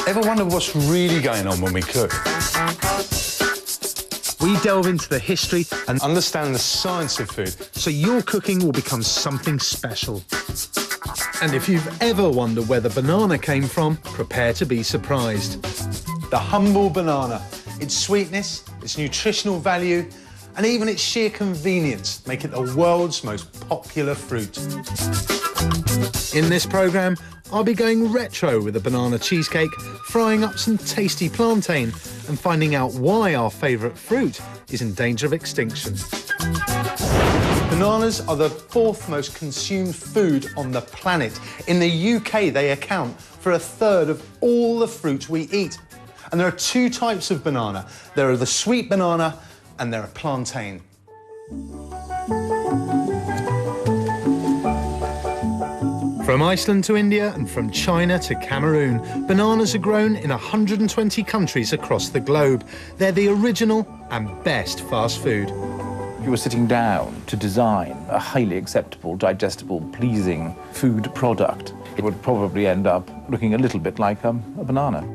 Ever wonder what's really going on when we cook? We delve into the history And understand the science of food. so your cooking will become something special. And if you've ever wondered where the banana came from, prepare to be surprised. The humble banana. Its sweetness, its nutritional value, and even its sheer convenience make it the world's most popular fruit. In this programme, I'll be going retro with a banana cheesecake, frying up some tasty plantain, and finding out why our favourite fruit is in danger of extinction. Bananas are the fourth most consumed food on the planet. In the UK, they account for a third of all the fruit we eat. And there are two types of banana. There are the sweet banana and there are plantain. From Iceland to India and from China to Cameroon, bananas are grown in 120 countries across the globe. They're the original and best fast food. If you were sitting down to design a highly acceptable, digestible, pleasing food product, it would probably end up looking a little bit like a banana.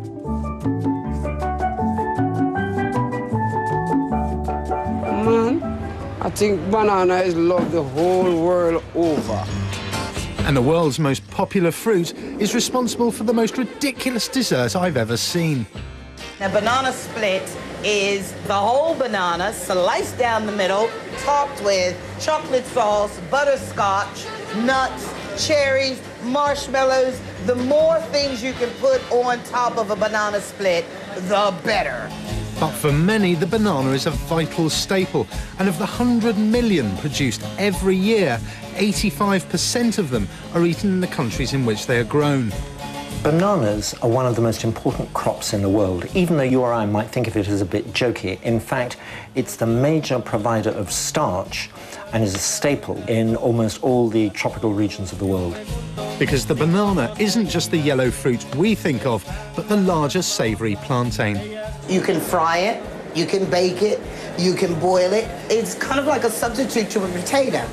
I think banana is loved the whole world over. And the world's most popular fruit is responsible for the most ridiculous dessert I've ever seen. A banana split is the whole banana sliced down the middle, topped with chocolate sauce, butterscotch, nuts, cherries, marshmallows. The more things you can put on top of a banana split, the better. But for many, the banana is a vital staple, and of the 100 million produced every year, 85% of them are eaten in the countries in which they are grown. Bananas are one of the most important crops in the world, even though you or I might think of it as a bit jokey. In fact, it's the major provider of starch and is a staple in almost all the tropical regions of the world. Because the banana isn't just the yellow fruit we think of, but the larger savoury plantain. You can fry it, you can bake it, you can boil it. It's kind of like a substitute to a potato.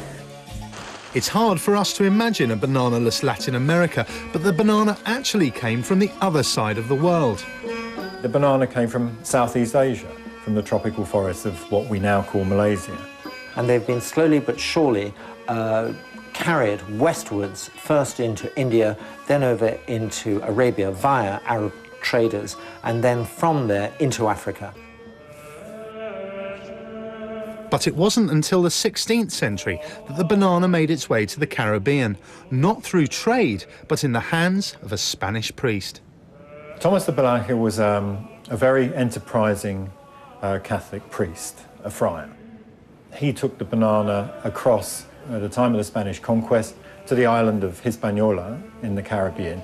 It's hard for us to imagine a banana-less Latin America, but the banana actually came from the other side of the world. The banana came from Southeast Asia, from the tropical forests of what we now call Malaysia. And they've been slowly but surely carried westwards, first into India, then over into Arabia via Arab traders, and then from there into Africa. But it wasn't until the 16th century that the banana made its way to the Caribbean, not through trade, but in the hands of a Spanish priest. Thomas de Balaguer was a very enterprising Catholic priest, a friar. He took the banana across, at the time of the Spanish conquest, to the island of Hispaniola in the Caribbean.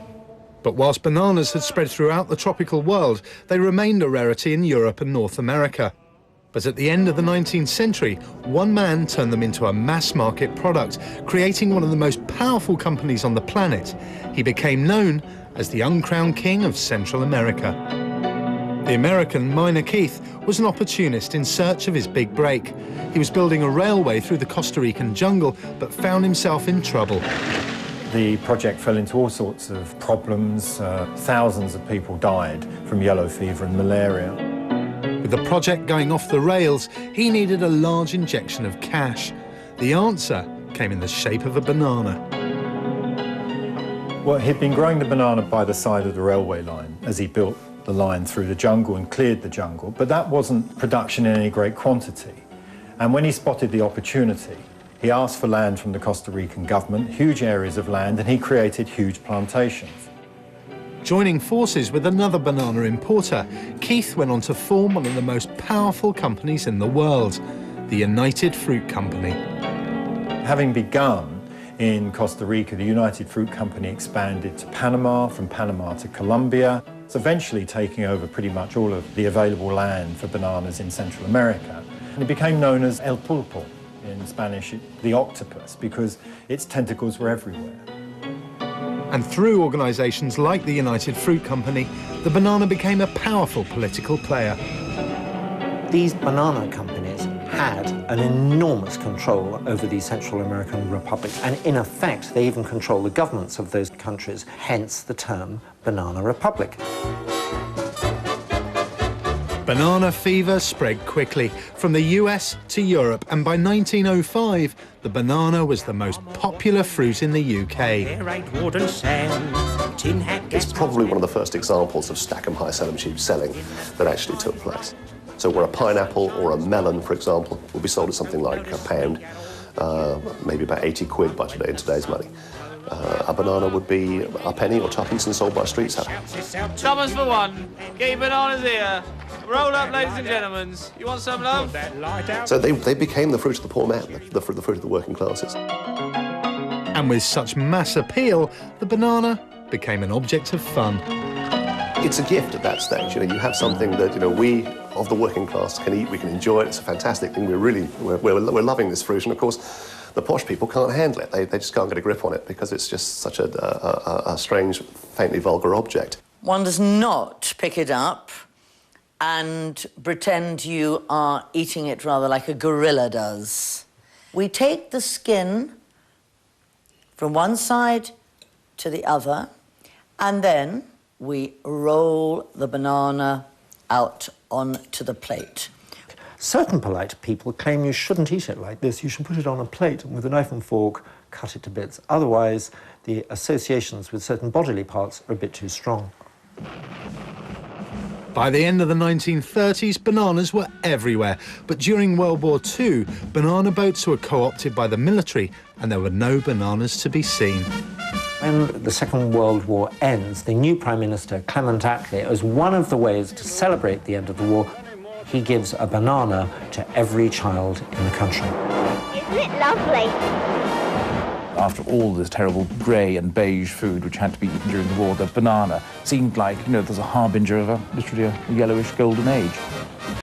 But whilst bananas had spread throughout the tropical world, they remained a rarity in Europe and North America. But at the end of the 19th century, one man turned them into a mass-market product, creating one of the most powerful companies on the planet. He became known as the uncrowned king of Central America. The American Minor Keith was an opportunist in search of his big break. He was building a railway through the Costa Rican jungle, but found himself in trouble. The project fell into all sorts of problems. Thousands of people died from yellow fever and malaria. With the project going off the rails, he needed a large injection of cash. The answer came in the shape of a banana. Well, he'd been growing the banana by the side of the railway line as he built the line through the jungle and cleared the jungle, but that wasn't production in any great quantity. And when he spotted the opportunity, he asked for land from the Costa Rican government, huge areas of land, and he created huge plantations. Joining forces with another banana importer, Keith went on to form one of the most powerful companies in the world, the United Fruit Company. Having begun in Costa Rica, the United Fruit Company expanded to Panama, from Panama to Colombia. It's eventually taking over pretty much all of the available land for bananas in Central America. And it became known as El Pulpo, in Spanish, the octopus, because its tentacles were everywhere. And through organisations like the United Fruit Company, the banana became a powerful political player. These banana companies had an enormous control over the Central American republics, and in effect, they even control the governments of those countries, hence the term banana republic. Banana fever spread quickly from the US to Europe, and by 1905, the banana was the most popular fruit in the UK. It's probably one of the first examples of stack 'em high, sell 'em cheap selling that actually took place. So where a pineapple or a melon, for example, will be sold at something like £1, maybe about 80 quid by today in today's money. A banana would be a penny or tuppence and sold by a street seller. Tuppence for one. Get your bananas here. Roll up, ladies and gentlemen. You want some, love? So they became the fruit of the poor man, the fruit of the working classes. And with such mass appeal, the banana became an object of fun. It's a gift at that stage. You have something that we of the working class can eat. We can enjoy it. It's a fantastic thing. We're loving this fruit, and of course, the posh people can't handle it. They just can't get a grip on it because it's just such a strange, faintly vulgar object. One does not pick it up and pretend you are eating it rather like a gorilla does. We take the skin from one side to the other, and then we roll the banana out onto the plate. Certain polite people claim you shouldn't eat it like this. You should put it on a plate and with a knife and fork cut it to bits. Otherwise, the associations with certain bodily parts are a bit too strong. By the end of the 1930s, bananas were everywhere. But during World War II, banana boats were co-opted by the military, and there were no bananas to be seen. When the Second World War ends, the new Prime Minister, Clement Attlee, as one of the ways to celebrate the end of the war, he gives a banana to every child in the country. Isn't it lovely? After all this terrible grey and beige food which had to be eaten during the war, the banana seemed like, there's a harbinger of literally a yellowish golden age.